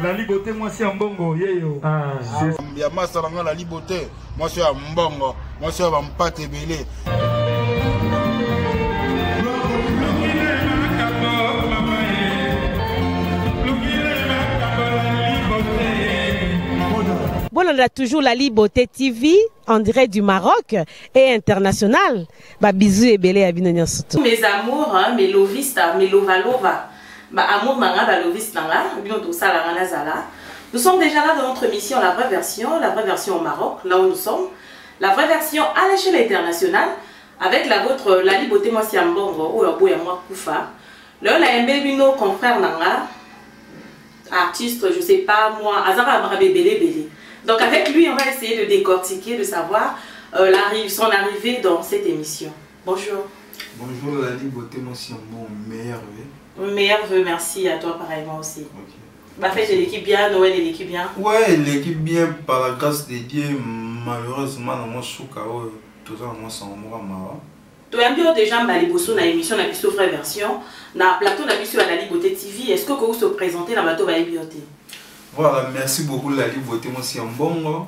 La liberté, moi c'est un bongo, yeyo. Ya masalanga la liberté, moi c'est un bongo, moi c'est un pâte belé. Bon, on a toujours la Liberté TV en direct du Maroc et international. Bah, bisous et belé à Binonia surtout. Mes amours, hein, mes lovista, mes lovalova, bah, amour manga, bah, loviste nanga, bien tout ça, la nazala. Nous sommes déjà là dans notre émission, la vraie version au Maroc, là où nous sommes. La vraie version à l'échelle internationale, avec la vôtre, la Liberté, moi, c'est un bon, ou un beau et moi, Koufa. Là, on a un bébé, nos confrères nanga, artiste, je sais pas, moi, Azara Abrabé Belé. Donc avec lui, on va essayer de décortiquer, de savoir son arrivée dans cette émission. Bonjour. Bonjour la Liberté, moi c'est un bon meilleur vœu. Meilleur vœu, merci à toi pareillement aussi. Okay. Bah fête de l'équipe bien, Noël et l'équipe bien. Ouais, l'équipe bien, par la grâce de Dieu, malheureusement, dans mon souka, tout ça, moi c'est un mois marrant. Tu as bien déjà dans l'émission de la vraie version, dans le plateau de la Liberté TV, est-ce que vous se présentez dans le plateau de la Liberté? Voilà, merci beaucoup la Liberté, moi c'est un bon mot.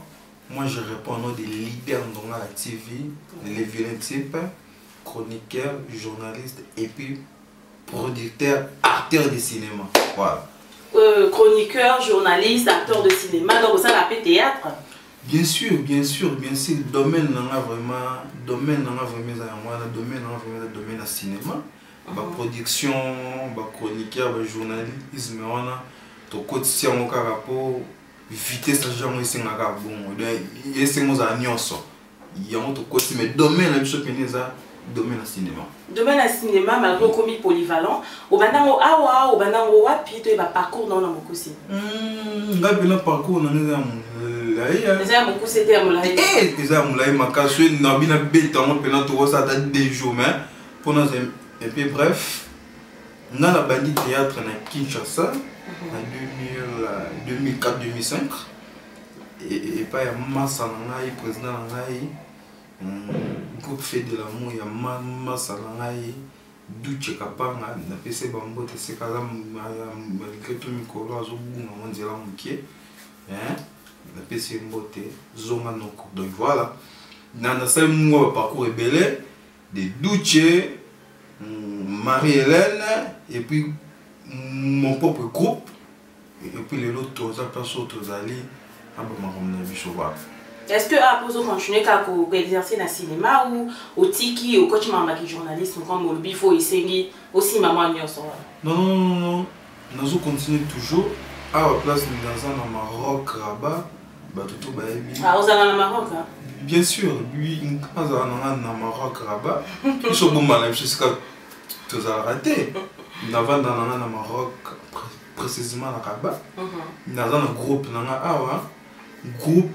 Moi je réponds au nom des leaders dans la TV, les vilains types, chroniqueurs, journalistes et puis producteurs, acteurs de cinéma. Voilà. Chroniqueurs, journalistes, acteurs de cinéma, donc ça l'appelle théâtre. Bien sûr, domaine domaine à cinéma, production, chroniqueur, journalisme, to quotidien mon rapport vitesse à jamais c'est un bon et c'est mon annonce il y a un autre côté mais domaine la chose peneza domaine à cinéma malgré commis polyvalent au banango awa au banango wapi to ba parcours dans mon coussi ngapi na parcours na neza déjà mon coussi était à Moulaye déjà Moulaye makaso na bina beta mon pena to ça date des jours mais pour nous et puis bref on a la bandit théâtre na Kinshasa en 2004-2005 et pas Massa Nangaï, président Nangaï, groupe fait de l'amour, il y a Massa Nangaï, Douche Kapanga, na PC Bambo, c'est quand malgré tout Mikolo, Azobou, on dirait Mouké, na PC Mbote, Zonga Noko. Donc voilà, dans ce mois parcours rebelle, de Douche, Marie-Hélène, et puis mon propre groupe et puis les autres autres alliés est-ce que à poser continuer à exercer dans le cinéma ou au tiki au coach qui journaliste comme au bifo isengi aussi maman non nous continuons toujours à la place dans un Maroc Rabat tout aux allons au Maroc bien sûr lui quand on a Maroc Rabat ils sont bons malades jusqu'à tous raté. Nous avons dans le Maroc, précisément à Rabat, nous avons un groupe,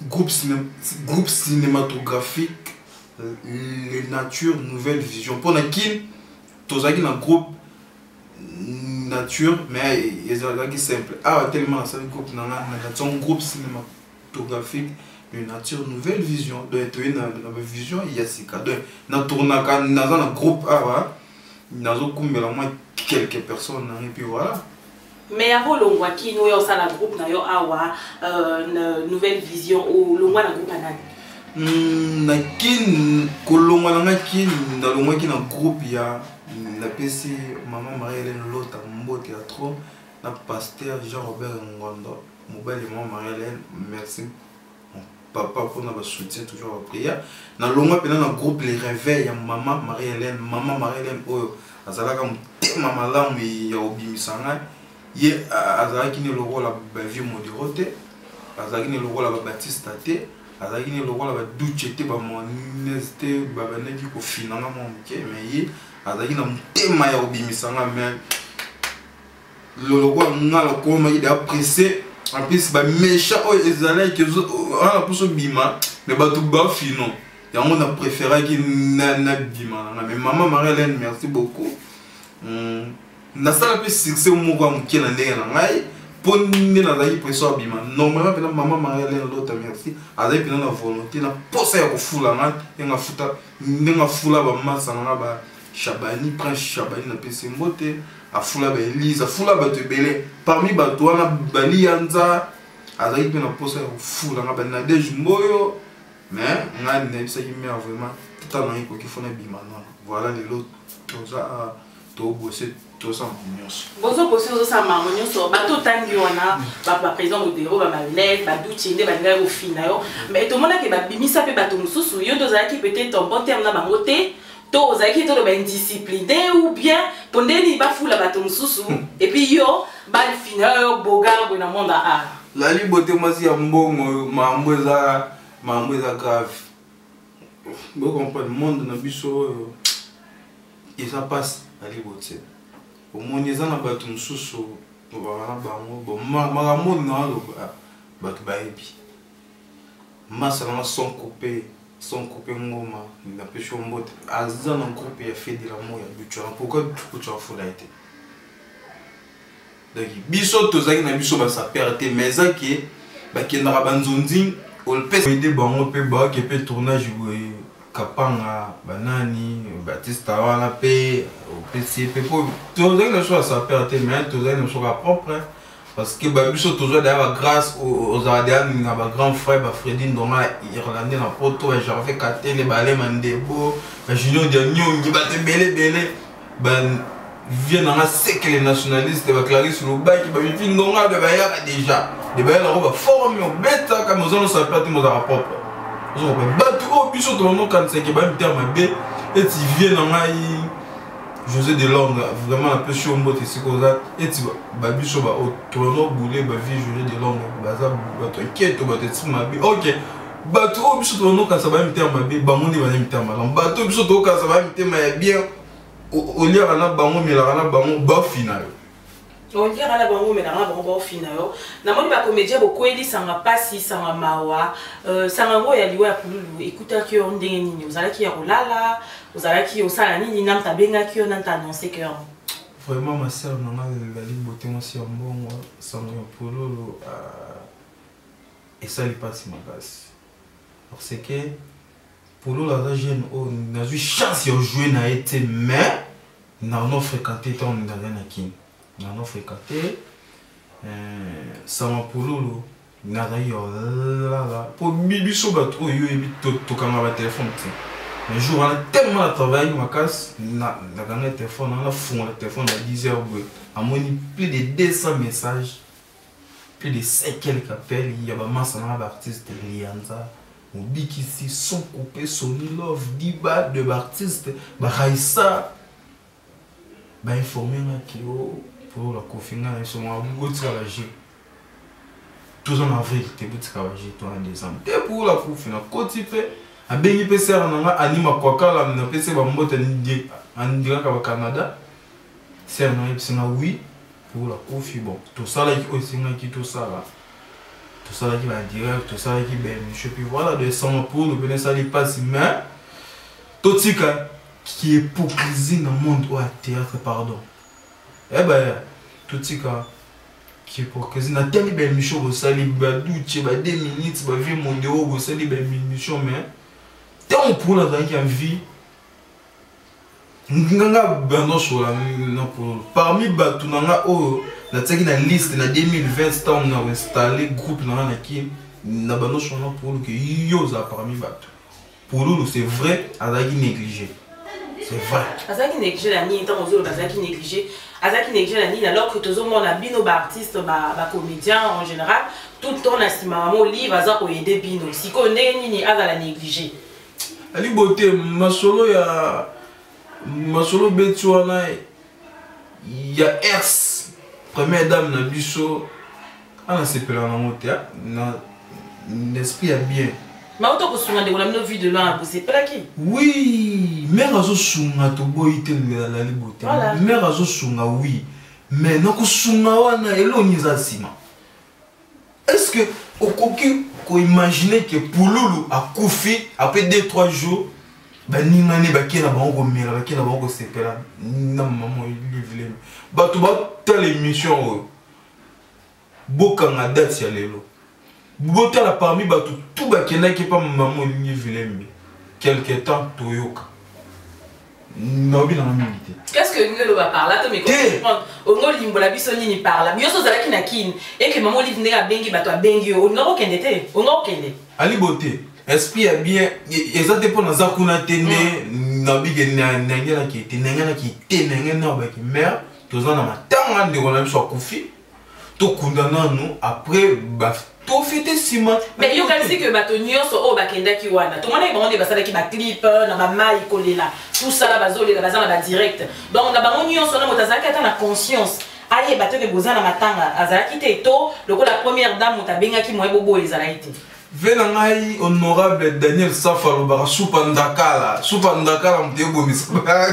groupe cinématographique, les natures, nouvelle vision. Pour qui nous avons un groupe nature, mais il est simple. Tellement nous avons un groupe cinématographique, les nature, nouvelle vision. Donc, une vision, il y a ce cas. Donc, nous avons un groupe. Nous avons quelques personnes et puis voilà. Mais avant le qui nous avons la groupe nouvelle vision ou le groupe groupe il y a la PC maman Marie-Hélène Lota Mbo théâtre la pasteur Jean-Robert Ngondo mobile et maman Marie-Hélène merci papa pour notre soutien toujours à prière dans le groupe les réveils maman Marie-Hélène azalaka mutema malamu ya obimisanga ye azalaki ne lokola ba vie modéré te azalaki ne lokola ba Baptiste te azalaki ne lokola ba Douche te ba Moïse te ba banaki ko finanga mo muke mais ye azalaki na mutema ya obimisanga mais le lokola ngala ko ma ida pressé en plus ba méchant ezalaki ala puso bima mais ba tout ba fino. On a préféré qu'il mais maman Marie-Hélène, merci beaucoup. Na sala pe succès mo kwa mukena ndenge na ngai pour na la pression abima. Normalement maman Marie-Hélène l'autre merci. Avec na volonté na posa ya kufula nga futa ndenga fula ba masa nga ba Chabani Prince Chabani na pese mbote afula ba Elise afula bato ebele parmi bato wana balianza azali pe na posa ya kofula nga bana deje mboyo mais nga nayebisaki mère vraiment tata na ye koki fona bima non voilà lelo toza tobose toza nyonso bozo bose oza mango nyonso bato tangi wana ba président modero ba malève ba duchinde ba ngai au fina yo mais to mona ke ba bimisa pe bato mususu yo tozalaki peut-être en bon terme na bango te to ozalaki to ba indiscipliné ou bien pondeni ba fula bato mususu et puis yo ba fina yo boga bona monde a la liberté mwasi ya mbongo mambo eza grave vous comprenez le monde na biso et ça passe la liberté au monde eza na bato mususu ba na bango bon makambo na lo bato baebi masala sans couper ngoma na pesho mbote aza na groupe ya fait de l'amour ya butu pourquoi tu as fola été donc biso tozaki na biso ba sa perte mais ça qui ba kendara banzonzi on peut aider bango pe ba ke pe tournage kapanga banani Batista wana pe PC pe pour tozaki na chose sa perte mais tozaki na chose propre parce que ba biso toujours d'ailleurs grâce aux adhérents na ba grand frère ba Fredine Ndonga irlandais na poto et j'avais fait Katele Balé Mandebo ba Junior de Nyongi ba tebele ban vient dans la sec les nationalistes ba Clarisse Loba qui ba vivre Ndonga de ba ya déjà de ba la roba forme beta comme nous on s'appelle mo za propre on ba tout biso to no kan se ke ba terme B et tu viens dans la José de Londres, vraiment un peu chaud, mbote ici comme ça. Et tu vas bicho ba au tournoi boulé ba vie José de Londres, baza ba to inquiète ba te tsima bi. OK. Ba to bicho tournoi quand ça va me terme ba ba mon va me terme là. Ba to bicho to quand ça va me terme bien au lieu na ba mon mela na ba mon ba final. On dirait à la bango mais na bango ba fina yo. Na moni ba comédien bo kweli sanga pasi sanga mawa sanga ngo ya liwa kululu écouter ki on ndenge nini ozala ki ya rolala ozala ki osala nini nam tabenga ki on anta annoncer que vraiment ma sœur nana la liberté moi si mbongo sanga pololo et ça lui passe ma base parce que pololo la jeune on a eu chance de jouer na été mais n'a non fréquenté tant dans la kin n'a fréquenté sama pololo n'a d'ailleurs là pour bibiso bato yo ebi to kanga ba téléphone un jour on a tellement travaillé ma casse na gagné téléphone on a fond le téléphone à 10h à mon plus de 200 messages plus de 5 quelques appels il y a ba massa na artiste Lianza on dit qu'ici sont coupés Sony Love Diba de artistes ba Raissa ba informer na kio pour la confinement ils sont à bout de la G tous en avril te bout de la G toi en décembre et pour la confinement côté a bengi pese nanga anima kwa kala na pese ba mbota ndi andira ka Canada c'est na ipsina oui pour la confi bon tout ça là qui aussi qui tout ça qui va direct tout ça qui ben je puis voilà de 100 pour le ça les passe mais tout ça qui est hypocrisie dans le monde au théâtre pardon eh ben tout ça qui est hypocrisie na tellement belle mission au sali ba douche ba 2 minutes ba vie mon de au sali belle mission mais tant pour la vie nganga bando chola na pour parmi batu nanga o na tsaki na liste na 2020 tant on a installé groupe na ki na bando chola pour que yo za parmi batu pour nous c'est vrai azaki négligé c'est vrai azaki négligé la ni tant ozo azaki négligé la ni alors que tous monde a bino ba artiste ba comédien en général tout le temps na sima mo livre aza ko aider bino si ko ndeni ni azala négligé ali beauté masolo betwana ya Ers première dame na biso ana sepela na motea na l'esprit a bien ma auto ko sunga de la no vie de loin c'est pas qui oui mère azo sunga to boyite la liberté mère azo sunga oui mais na ko sunga wana elonyiza sima est-ce que au coquin qu'on imaginer que Pouloulou a couffé après 2-3 jours bah ni mané bah qui n'a pas encore mère bah qui n'a pas encore séparé non maman il vient bah tu vas telle émission bokanga date ya lelo bota la parmi bah tout bah qui n'a qui pas maman il vient quelque temps toyoka naobi na milité. Qu'est-ce que Ngelo va parler là? Mais comprendre. Ongo limbola biso nini parla. Bioso zala ki na kin. Et que maman livre nega bengi bato a bengi. Ongo kende te. Ongo kende. Ali beauté. Esprit a bien. Exactement pour naza kuna tene. Nabi ke nangela ki te nangela ki te nangela ba ki mère. Toza na matanga ndeko na biso akufi. To kundana nous après ba to fete sima. Mais yo kan si que bato nyonso o bakenda ki wana. To mona ba basala ki ba clip na ba mai kolela. Tout ça là bazoli la bazana ba direct. Donc na bango nyonso na motazaka ta na conscience. Aye bato ke bozana matanga azalaki te to loko la première dame motabenga ki moye bobo ezalaiti. Venangai honorable Daniel Safalo bara supandakala mtebo misbaka.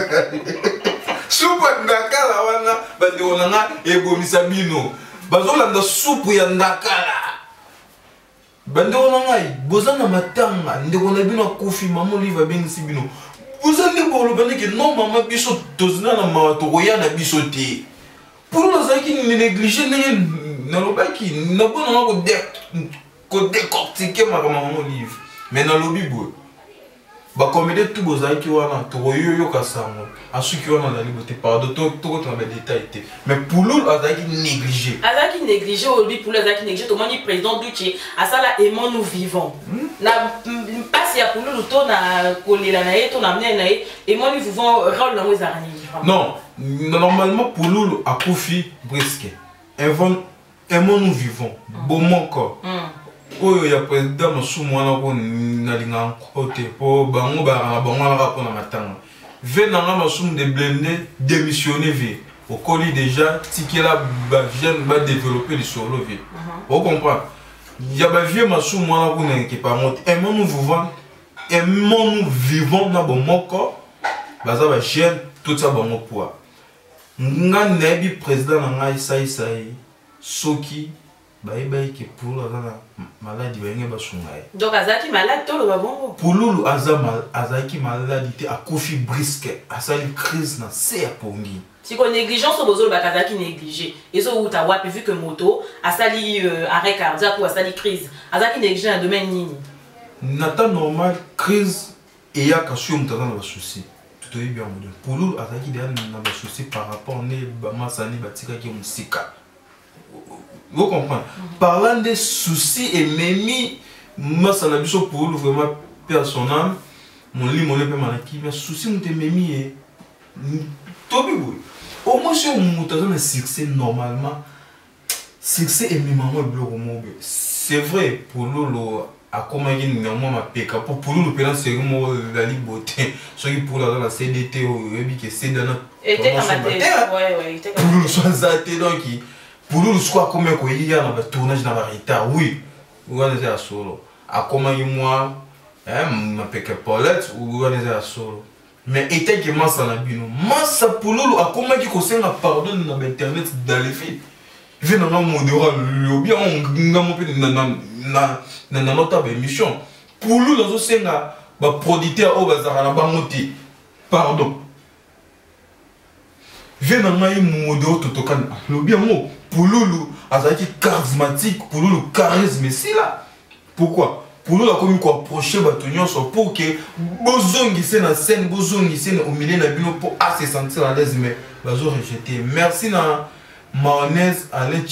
Supandakala wana bande onanga ebo misabino. Bazolanda supu ya ndakala. Bande onanga bozana matanga ndeko na bino kofi maman liva bengisi bino. Bozani bolo bande ke non mama biso tozina na mato koyana biso te. Pour nous qui ne négliger na lobaki na bona ko décortiquer ma maman livre. Mais na lobi bo. Ba comédie tout bozaki wana to yoyo kasango. Asu ki wana na liberté pardon to na ba détail te. Mais pour nous azaki négliger. Azaki négliger obi pour azaki négliger to moni président Duché asala aimons nous vivons. Na passe ya pour nous to na kolela na yeto na mne na ye aimons nous vivons rôle na wezarani. Non, normalement pour nous à Kofi Brisque. Aimons nous vivons. Bon mon corps. Oh ya président Masumwana ko nalinga côté po bango ba bango na rapona matanga. Venanga Masum de blender démissionner vie. Au colis déjà tikela ba jeune ba développer le solo vie. Vous comprenez? Ya ba vieux Masumwana ko na qui par monte. Aimons nous vivons na bon mon corps. Baza ba jeune tout ça bon poids. Nga nebi président nga isai soki baïbaï qui pour la maladie baïnge basungaye. Donc azaki malade tout le babongo. Pour lulu azaki maladie à Kofi Brisque asali crise na se pongi. Si qu'on négligence au bozol bakazaki négligé. Et so ou ta wapi vu que moto asali arrêt cardiaque ou asali crise. Azaki négligé dans domaine nini. Nata normal crise et ya kashu mutana na souci. Tout est bien modèle. Pour lulu azaki derrière na souci par rapport ne bama sani batika ki musika. Vous comprenez? Parlant des soucis et même moi ça n'a pas pour lui vraiment personnel mon lit mon épée malaki mais souci mon témémi est tobi boy au moins si on monte dans un succès normalement succès et même moi bloc au monde c'est vrai pour lolo à comment il n'y a moi ma péca pour nous le pénal c'est moi la liberté ce qui pour la CDT ou que c'est dans notre ouais pour nous soit zaté donc pour nous soit comme un il y a un tournage dans la retard oui on est à solo à comment moi ma péca Paulette ou on est à solo mais était que moi ça n'a bino massa pour nous à comment qui conseille la pardon dans internet dans les filles vient dans mon modéra le bien on mon peu dans notre émission pour nous dans ce là ba producteur au bazar na bangote pardon vient dans mon modéra tout tokan le bien mot pour Loulou, azaki charismatique, pour Loulou, charisme, c'est là. Pourquoi? Pour nous, la commune qu'on approche Batonion, pour que Bozongi c'est la scène, Bozongi c'est au milieu de la pour se sentir à l'aise, mais Bazo rejeté. Merci na mayonnaise, allez,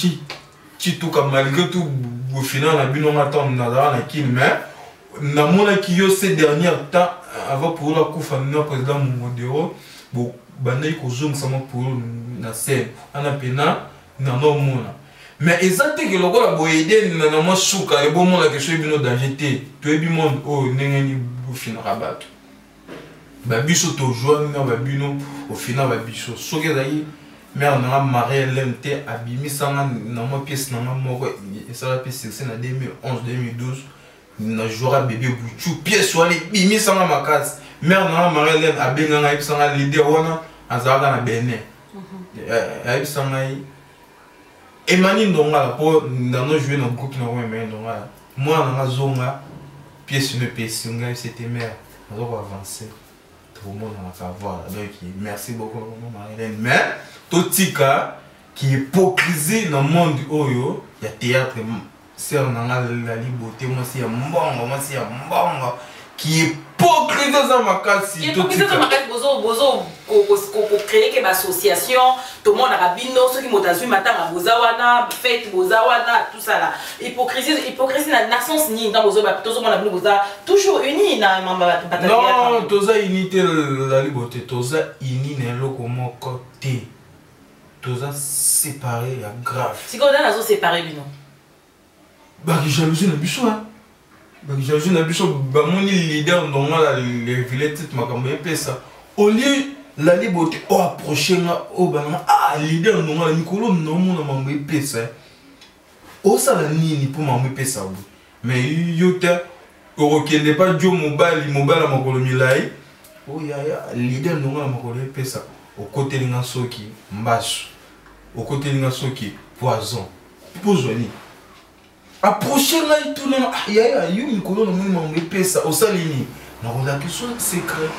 tout comme malgré tout, au final, la bino attend na kill, mais na mon qui yo ces derniers temps, avant pour la coufa, le président Modéro, bon, bandai ko zoom sama pour la scène, on a pena. Non, mais exactement que le gars a beau aider, non, souka, le bon monde a quelque chose de danger. Tu es bien monde, oh, n'est-ce pas fin rabat. Babiso to joie, babino, au final babiso. Ce que d'ailleurs, mais on a marié l'MT, abîmé ça, dans ma pièce, dans ma mort, et ça la pièce, c'est en 2011-2012. Na jouera bébé bouchou, pièce soit les bimi ça ma case. Mais on a marié l'MT, abîmé ça, ça a l'idée, on a azarga na Bénin. Aïe, ça a et mani ndonga pour dans nos jouer dans groupe na ouais ndonga moi na zonga pièce une pièce nga c'était mère on va avancer tout le monde va voir donc merci beaucoup Marilène mais totika qui hypocrisie dans le monde oyo ya théâtre c'est na la liberté moi c'est mbongo qui hypocrisie Hypocrisie ça makasi. Hypocrisie ça makasi bozo créer que association tout le monde a rabino ceux qui m'ont matanga bozawana fête bozawana tout ça là. Hypocrisie na naissance ni dans bozo ba tozo mona boza toujours uni na mamba batalia. Non, toza unité la liberté, toza uni na loko moko te. Toza séparé ya grave. Si qu'on a nazo séparé bino. Ba jalousie na biso hein. Ba jalousie na biso ba moni leader ndonga la les villettes makambo epesa. Au lieu la liberté o approcher nga o bana leader ndonga la mikolo no mona mambo epesa. O sala nini pour mambo epesa bu. Mais yota okende pas dio mobile à makolo milai. O ya leader ndonga la makolo epesa. Au côté linga soki mbasu. Au côté linga soki poison. Pozoni. Approchez là et tout le monde. Il y a colonne de pesa au salini. La question secret.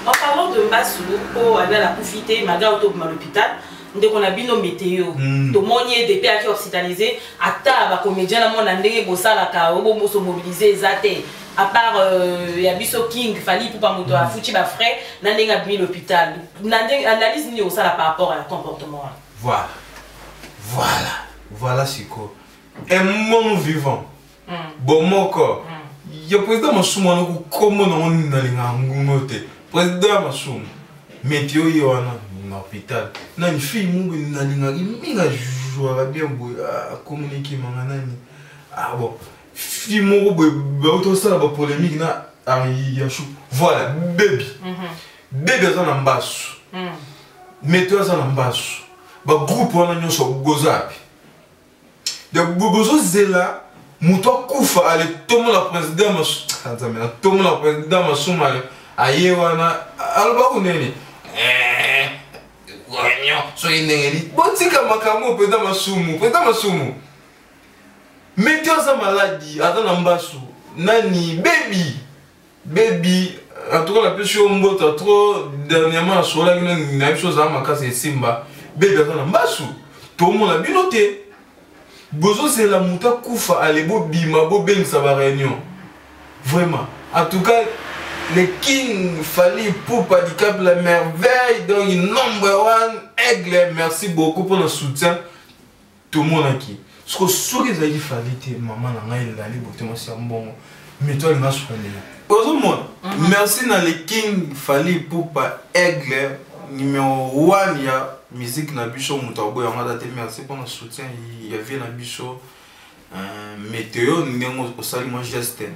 En parlant de Mbassou, pour aller à la profiter, malgré l'hôpital, on a bien météo. Tout le monde est des pays hospitalisés. À table, comédien, on a des bossa la cao, on se mobiliser, zate. À part il y a Bisso King, Fali pour pas monter à foutu ba frère, on a bien l'hôpital. On a analyse ni au ça par rapport à leur comportement. Voilà c'est quoi. Un monde vivant. Bon mon corps. Il y a président Massouma comment on a les président Massouma. Météo y a un hôpital. Na une fille mou na lingari minga jouera bien à communiquer manganani. Ah bon. Fille mou ba auto ça ba polémique na Yachou. Voilà, baby. Baby ça na mbasu. Météo ça na mbasu. Ba groupe on a nyonso gozapi. De Bobozo Zela, Mouto Koufa, allez, tout le président Massouma, tout le président Massouma, Ayewana, Alba Ouneni. Soyez négli. Bon, c'est comme un président Massouma. Mettez sa maladie, attends, Mbassou, Nani, baby, en tout cas, la pression mbota trop, dernièrement, sur la même chose à ma casse et Simba, baby, attends, Mbassou, tout le monde a bien noté. Bozo c'est la mouta koufa allez beau bima beau beng ça va réunion. Vraiment. En tout cas, les King Fali pour handicap la merveille donc number one aigle. Merci beaucoup pour le soutien. Tout le monde aquí. Ce que ce que j'ai Fali maman n'a rien la liberté moi c'est un bon. Mais toi il m'a soigné. Bozo moi. Merci na les King Fali pour pas aigle numéro 1 ya. Musique na bicho mutaboy on a daté merci pour le soutien il y avait na bicho météo ndengo osali mo geste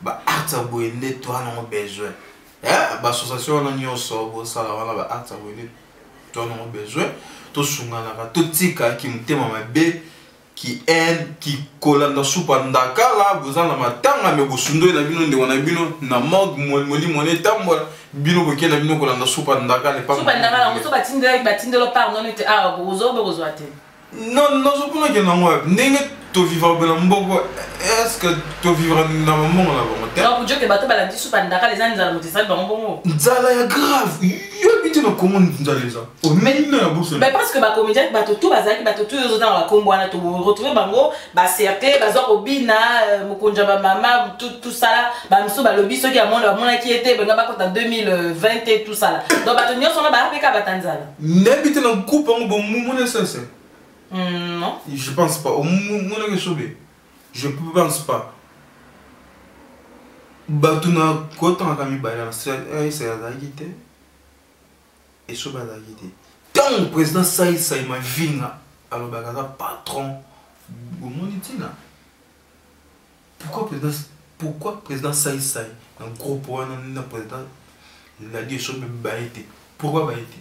ba arta boyende toi na besoin ba association na nyonso bo sala wana ba arta boyende toi na besoin to sungana ka to tika ki mutema mabe qui aide qui kolanda soupa ndaka la bozana matanga me bosundo na bino nde wana bino na mog moli moné tambola bino ko kena bino kolanda soupa ndaka le pas soupa ndaka la so batinde lo par non était ah bozo ate non je pense que na moi ndenge to vivre bela mboko est-ce que to vivre na maman la bon non pour dire que bato balandi soupa ndaka les anzala motisa ba mbongo nzala ya grave yo bité na comment nzala ça au même na bourse mais parce que ba comédien bato tout bazaki bato tout yo dans la kombwana to retrouver bango ba cercle bazo obina mokonja ba mama tout ça là ba mso ba lobby ceux qui a mona qui était benga ba en 2020 et tout ça là donc bato nyonso na ba apeka batanzala n'habite na groupe on bon mon ça. Non. Je pense pas. Je pense pas. Batuna kota na kami bala c'est la guité. Et so bala guité. Tant le président Saïd ma vinga alors bagaza patron Bomonitina. Pourquoi président Saïd un gros point na président la dit so baité. Pourquoi baité?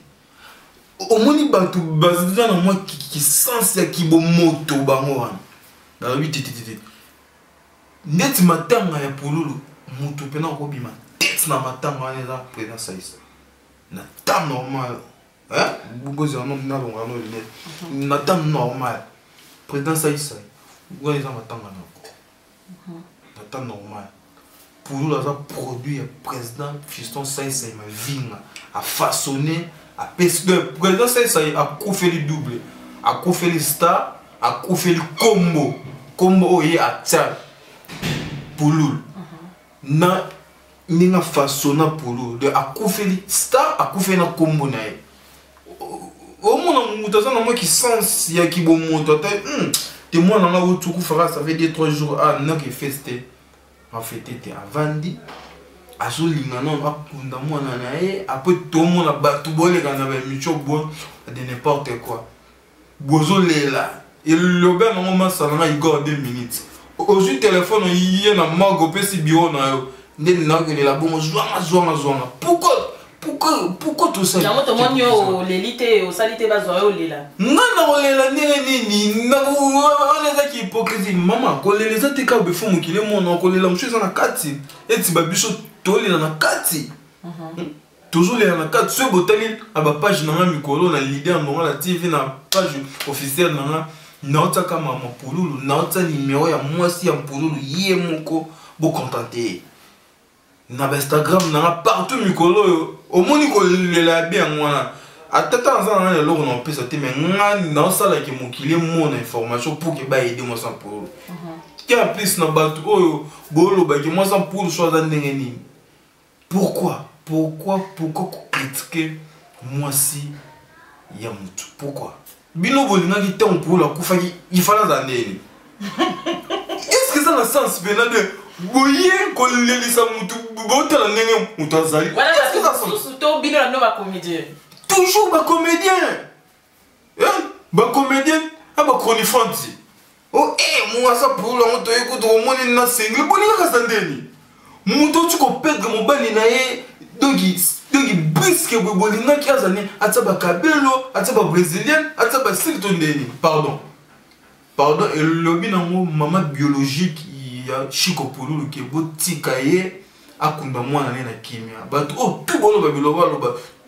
Au moni bantu bazana na moi qui sens ya ki bo moto bango wana na bi titi net matanga ya pululu moto pena ko bima tet na matanga wana za président Saïsa na temps normal hein bogozi na na longa no net na temps normal président Saïsa ngwa za matanga na temps normal pululu za produit ya président Fiston Saïsa ma vinga a façonné a le président ça a coupé le double a coupé le star a coupé le combo oye a tchal pulul na ninga façonna polo de akufeli star akufeli na kombo na ye au moins muta ça na moi qui sens ya ki bon monto ta te moi na la utu kufara ça fait 2-3 jours ah na que feste en fait était avandi azolinga non akunda mwana na ye après tout monde na batu bole kana ba micho bon de n'importe quoi bozo lela et le gars non ma ça na igor 2 minutes au téléphone il na mago pesi bureau na yo ndeni na que la bon zwanga pourquoi tout ça na moto monyo l'élite au salité bazo lela ngana olela nini na oleza ki hypocrisie mama koleleza te ka befu mukile mona kolela mshiza na kati eti babiso tolela na kati toujours les na kati ce botali aba page na mikolo na leader na la TV na page officielle na naota kama mapululu naota numéro ya mwasi ya mpululu ye moko bo contenté na Instagram na partout mikolo au moni ko lela bien mwana atata nzana na lelo na pesa te mais ngani na sala ki mokile mona information pour que ba aider moi sans pour qui en plus na batu oyo bolo ba ki moi sans pour choisir ndenge nini pourquoi critiquer moi si ya mutu pourquoi bino bolinga ki te on pour la kufa ki il fallait zandeni est-ce que ça a sens bena de boye ko lelisa mutu botala ndenge mutu azali voilà parce que surtout bino la nova comédien toujours ba comédien ah ba chronifanti oh moi ça pour la moto écoute au moins na single bolinga ka zandeni mutu tu ko perdre mon bali na ye donc brisque bolinga ki azali ataba kabelo ataba brésilien ataba siltondeni pardon et le lobby nango maman biologique ya Chico Pululu ki botika ye akunda mwana na kimia bato oh tout bolo ba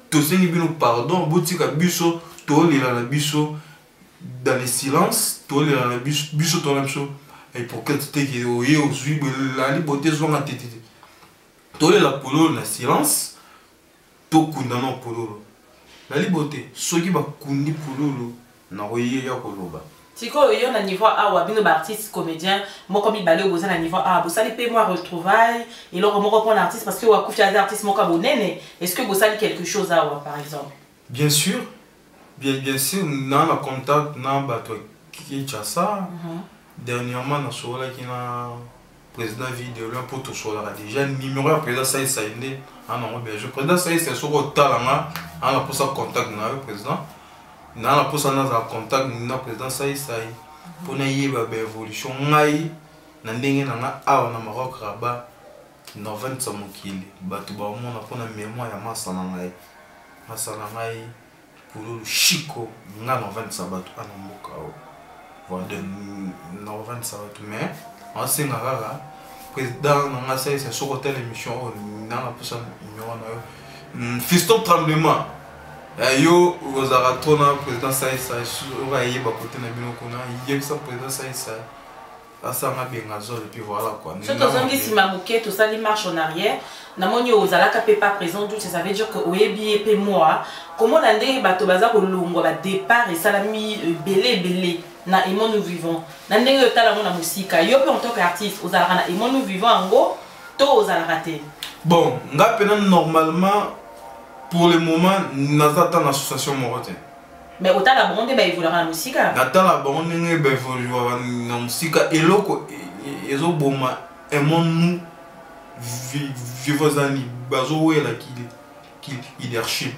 to sengi bino pardon botika biso to lela la biso dans le silence to lela la biso to la biso et pour que tu te ki oye ozui la liberté zonga tete to lela Pululu na silence to kunda no Pululu la liberté soki ba kundi Pululu na oye ya koloba Tiko yo na niveau A ou bino ba artiste comédien moko mi balé oboza na niveau A bosali pe moi retrouvaille et alors mo reprendre l'artiste parce que wa kufi artiste moko bonene est-ce que bosali quelque chose à par exemple bien sûr na la contact na bato qui ça dernièrement na sola qui na président vidéo là pour tout sola déjà numéro à président ça inde ah non bien je président ça c'est sur talanga en la pour ça contact na le président na la posa na za contact na président sai pour na yeba ba évolution ngai na ndenge na nga awa na Maroc Rabat 90 mokili batu ba mona pona mémoire ya masala ngai pour le Chico nga 90 batu ana mboka o voilà de 90 batu mais on singa rara président na nga sai c'est sur hôtel émission na la posa numéro na fiston tremblement yo ozaratona président Saïsa va y ba côté na bino kona yé ça président Saïsa asa nga benga zol et puis voilà quoi surtout zongi sima moké tout ça li marche en arrière na moni ozalaka pe pas présent tout ça veut dire que oyebi epé moi comment ndenge bato baza ko longwa ba départ et salami belé na Aimons nous vivons na ndenge tala mona musika yo pe en tant qu'artiste ozalaka na Aimons nous vivons ngo to ozalaka te bon nga pena normalement pour le moment nazata na association morote mais autant la bande ba évoluer na musika nata la bande nge ba évoluer na musika eloko ezo boma Aimons nous vivons ani bazo wela ki leadership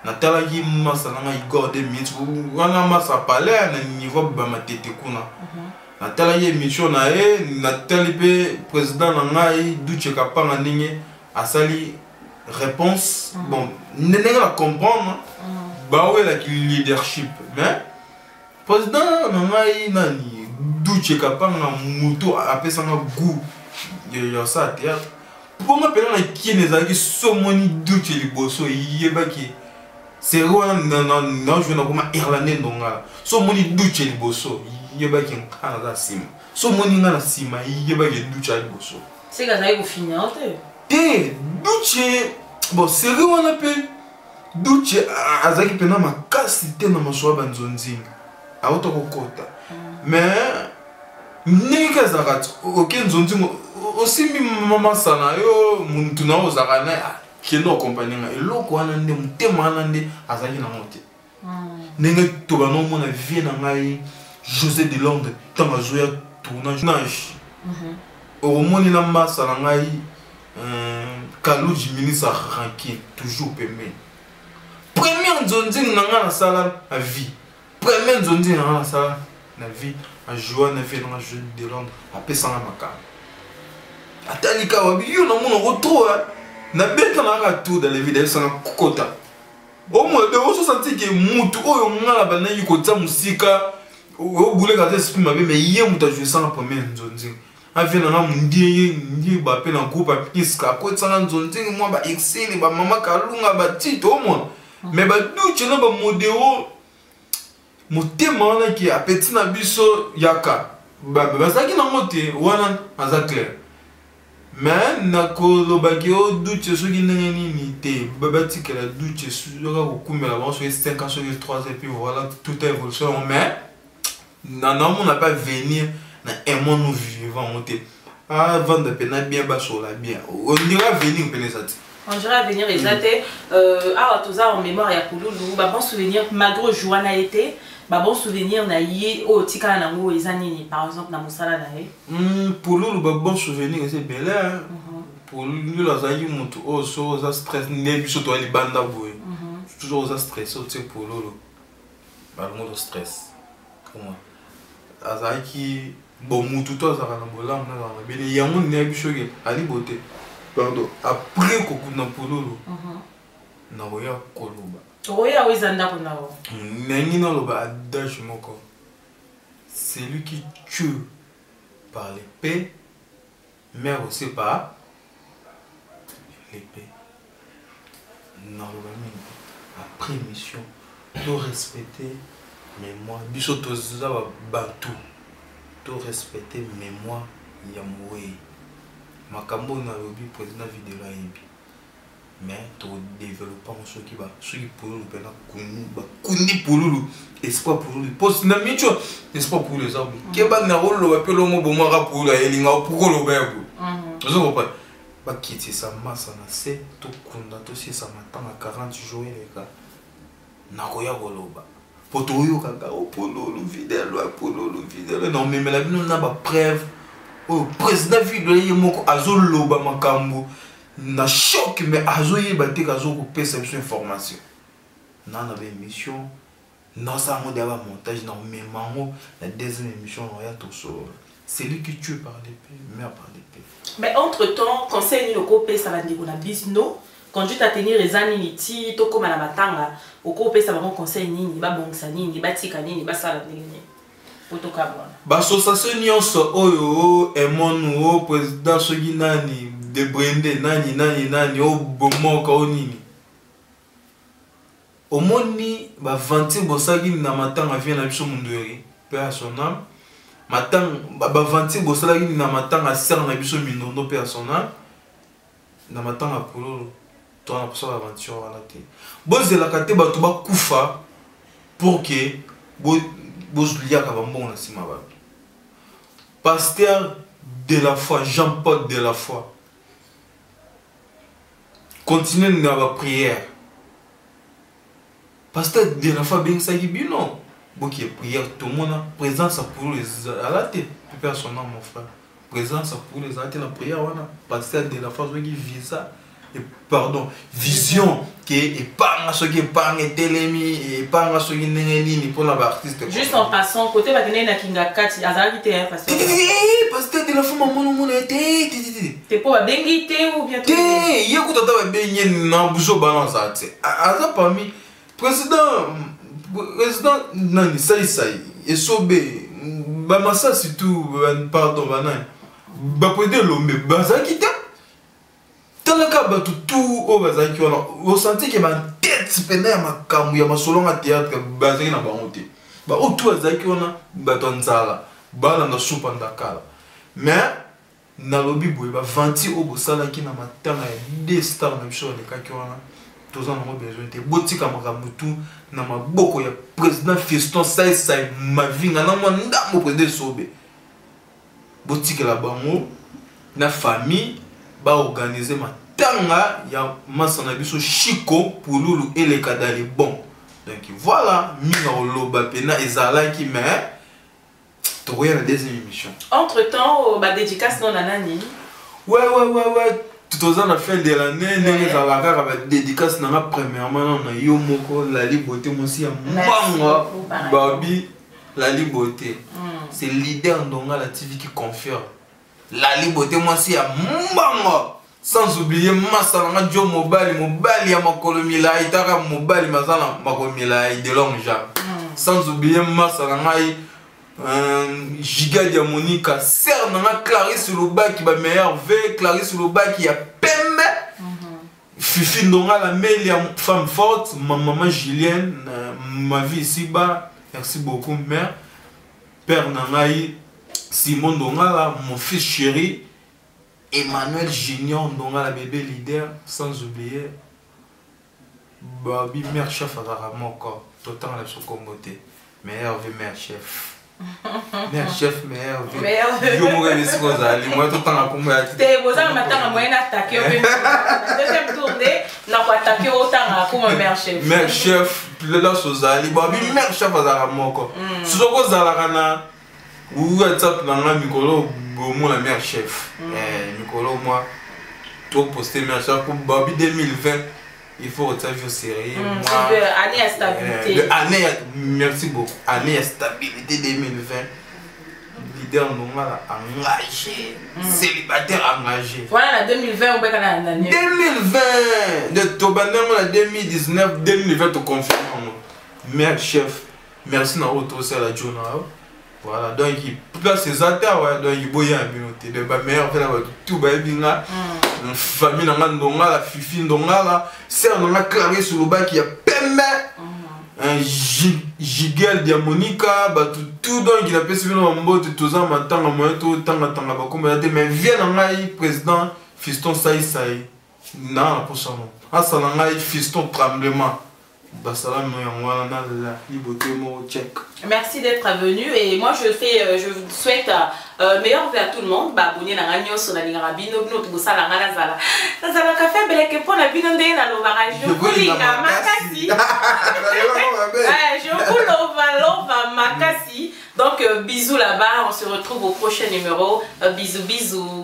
natala ki masala nga igor 2 minutes wana masa palais na niveau ba matete kuna natala ye mission na e natali pe président na ngai Duche Kapanga ndenge asali réponse bon n'est pas comprendre bah ouais la leadership mais président ngai nani Duche Kapanga muto apesa nga goût ya ça théâtre pour moi pena na qui les a qui somoni Duche liboso yebaki c'est roi non je na comme irlandais ndonga somoni Duche liboso yebaki Canada sim somoni nga na sima yebaki Duche liboso c'est que ça y finir Duche bon c'est on appelle Duche azaki pena makasi te na maswa banzonzinga auto kokota mais Nika zakat, aucun zonzi aussi maman sana yo muntu na ozakana kino compagnie nga eloko wana nde mutema wana nde azali na mote. Ndenge to bano mona vie na ngai José de Londres tanga zoya tournage. Omoni na masa na ngai Kalouji ministre ranking toujours pemé. Première zonzi na nga na sala à vie. Première zonzi na nga na sala na vie. A jouer na vie dans jeu de Londres a pesa na maka atalika wabi yo na mona retro na beta na ka tout dans les vidéos sana kokota au moins de oso senti que mutu oyo ngala bana yiko tsa musika o bule ka esprit mabe mais yé muta jouer ça na première nzonzi a vie na ndi ba pe na groupe iska ko tsanga nzonzi moi ba excel ba mama kalunga ba tito au moins mais ba duche na ba modéo motema wana ki apeti na biso yaka bazaki na mote wana aza clair mais nakolobaki o duche soki ndenge nini te babatikela duche soka kokumela bango soki 5 ans soki 3 ans et puis voilà toute évolution mais on n'a pas venir na un monde nous vivons mote avant de pena bien basola bien on dira venir pena ça. On dirait venir exacté en mémoire ya Pouloulou ba bon souvenir malgré joie été ba bon souvenir na yé o tika na ngo ezanini par exemple na musala na ye Pouloulou ba bon souvenir c'est bel hein Pouloulou la zayi mutu o so za stress ne biso to ali banda boy toujours za stress o te Pouloulou ba ngo stress comment azaki bon mutu to za na bolam na bele yango ne biso ke ali boté. Pardon, après kokuna Pouloulou na roya koloba roya wizanda konao nengi na loba adage moko c'est lui qui tue par l'épée mais aussi par l'épée na loba mingi après mission to respecter mémoire biso toza bantu to respecter mémoire ya moye makambo na lobi président vidéo la yebi mais to développement ce qui va Pouloulou pena kundi Pouloulou espoir Pouloulou poste na micho espoir pour les arbres keba na rolo ba pelo mo bomo ra Pouloulou elinga pour lo bebo ozo ko ba kiti sa massa na se to kunda to si sa matanga 40 jours les gars na koya koloba poto yo kaka o Pouloulou vidéo non mais la bino na ba preuve o président vidéo ye moko azoloba makambo na choc mais azoye baté kazo ko pesa biso information na na ba émission na ça mo d'aba montage na memango la deuxième émission ya to so c'est lui qui tue par l'épée mais par l'épée mais entre temps conseil ni loko pesa ba ndiko na bisno conduite à tenir les aniti to koma na matanga oko pesa ba conseil nini ba bongisa nini ba tika nini ba sala nini L'association nyonso oyo emonu o président soki nani de Brende nani o bomoka o nini omoni ba vanti bosaki na matanga vient na biso mundweri pe à son âme matang ba vanti bosalaki na matanga ser na biso minondo pe à son âme na matanga Pouloulou to na poso aventure wala te bozela kate bato ba kufa pour que pasteur de la foi, Jean-Paul de la foi, continue dans la prière. Pasteur de la foi, bien ça qui est non. Bon qui est prière, tout le monde a présence pour les alatés. Personne mon frère. Présence pour les alatés la prière, voilà. Pasteur de la foi, qui vit ça. Pardon, vision qui est pas ce qui est pas télémi et pas ce qui n'est ni pour l'artiste. Juste en passant, côté Bagné na Kinga Kati, Azarité, parce que. Parce que de la femme, mon été. T'es pas bengité ou bien. T'es, y'a quoi t'as baigné dans bougeau balance à t'sais. Azar parmi président Nani, ça et Sobé, Bamassa surtout, pardon, Banan. Bapédé l'homme, Bazakita. Talaka batu tout au bazaki wana o senti que ma tête pena ya makambu ya masolo ma théâtre bazaki na bangote ba o tout bazaki wana batonzala bana na soupa ndakala mais na lobi boy ba vanti o bosala ki na matanga ya des stars na biso le kaki wana toza na besoin te botika makambu tout na maboko ya président Fiston sai ma vinga na mo ndambo président Sobe boutique la bango na famille ba organiser matanga ya masana biso Chico pour Loulou et les cadali bon. Donc voilà, minga oloba pena ezala qui mais toi la deuxième émission. Entre-temps, ba dédicace non nanani. Ouais. Tout aux ans la fin de l'année, nous avons la dédicace na premièrement na yo moko la liberté aussi à Mbanga Babi la liberté. C'est leader ndonga la TV qui confère. La liberté moi aussi à Mbanga. Sans oublier Massalanga Joe Mobali ya Makolomila itaka Mobali Mazana Makolomila de Longja. Sans oublier Massalanga Giga Diamonica, Serre Nana Clarisse Loba qui va meilleur V, Clarisse Loba qui a Pembe, Fifi Ndonga la mail ya femme forte, ma maman Julienne, ma vie ici bas, merci beaucoup mère, Père Nangaï, Simon Ndonga mon fils chéri, Emmanuel Junior Ndonga la bébé leader, sans oublier Babi mère chef à la encore, tout le temps la sous-comboté, meilleur V mère chef. Mère chef, meilleur vie. Yo mourrais ici aux alliés. Moi, tout le temps, à combien de temps? T'es beau, ça m'a moyen d'attaquer. Deuxième tournée, n'a pas attaqué autant à comme mère chef. Mère chef, là, aux alliés. Bon, mère chef, à la mort. Si vous avez la ou WhatsApp, dans la micro, moi, la mère chef. Micro, moi, tout poster mère chef pour Babi 2020. Il faut retirer vos séries. Année à stabilité. Merci beaucoup. Année à stabilité 2020. Leader normal engagé. Célibataire engagé. Voilà la 2020 on peut qu'on a une année. 2020. De Tobanem la 2019, 2020 tu confirmes. Mère chef. Merci na auto c'est la journal. Voilà, donc il place ses attaques, donc il boit un minute. De ma mère, tout va bien. Famille n'a pas la Fifi n'a la sœur n'a Clarisse sur le bas qui a Pembe. Un Gigel Diamonica, tout donc il a pu se faire en mode tout ça, maintenant, tout temps, mais vient en président Fiston Saï. Non, pour ça, non. Ah, ça n'a Fiston Tremblement. Merci d'être venu et moi je souhaite meilleur vœu à tout le monde. Abonné à Nagno sur la ligne Rabino, notre bossa la Nazala. Nazala café beleke pour la bino de la lovara. Je vous linga makasi. Je vous lova makasi. Donc bisous là-bas, on se retrouve au prochain numéro. Bisous.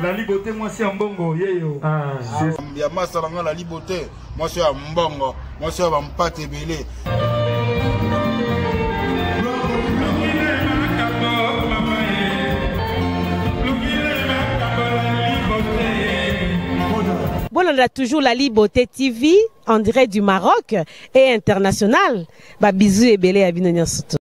La liberté, moi c'est un bongo, yeyo. Il y a Massalanga la liberté, moi c'est un bongo, moi c'est un pâte belé. Bon, on a toujours la Liberté TV en direct du Maroc et international. Bisous et belé à Binonian Soto.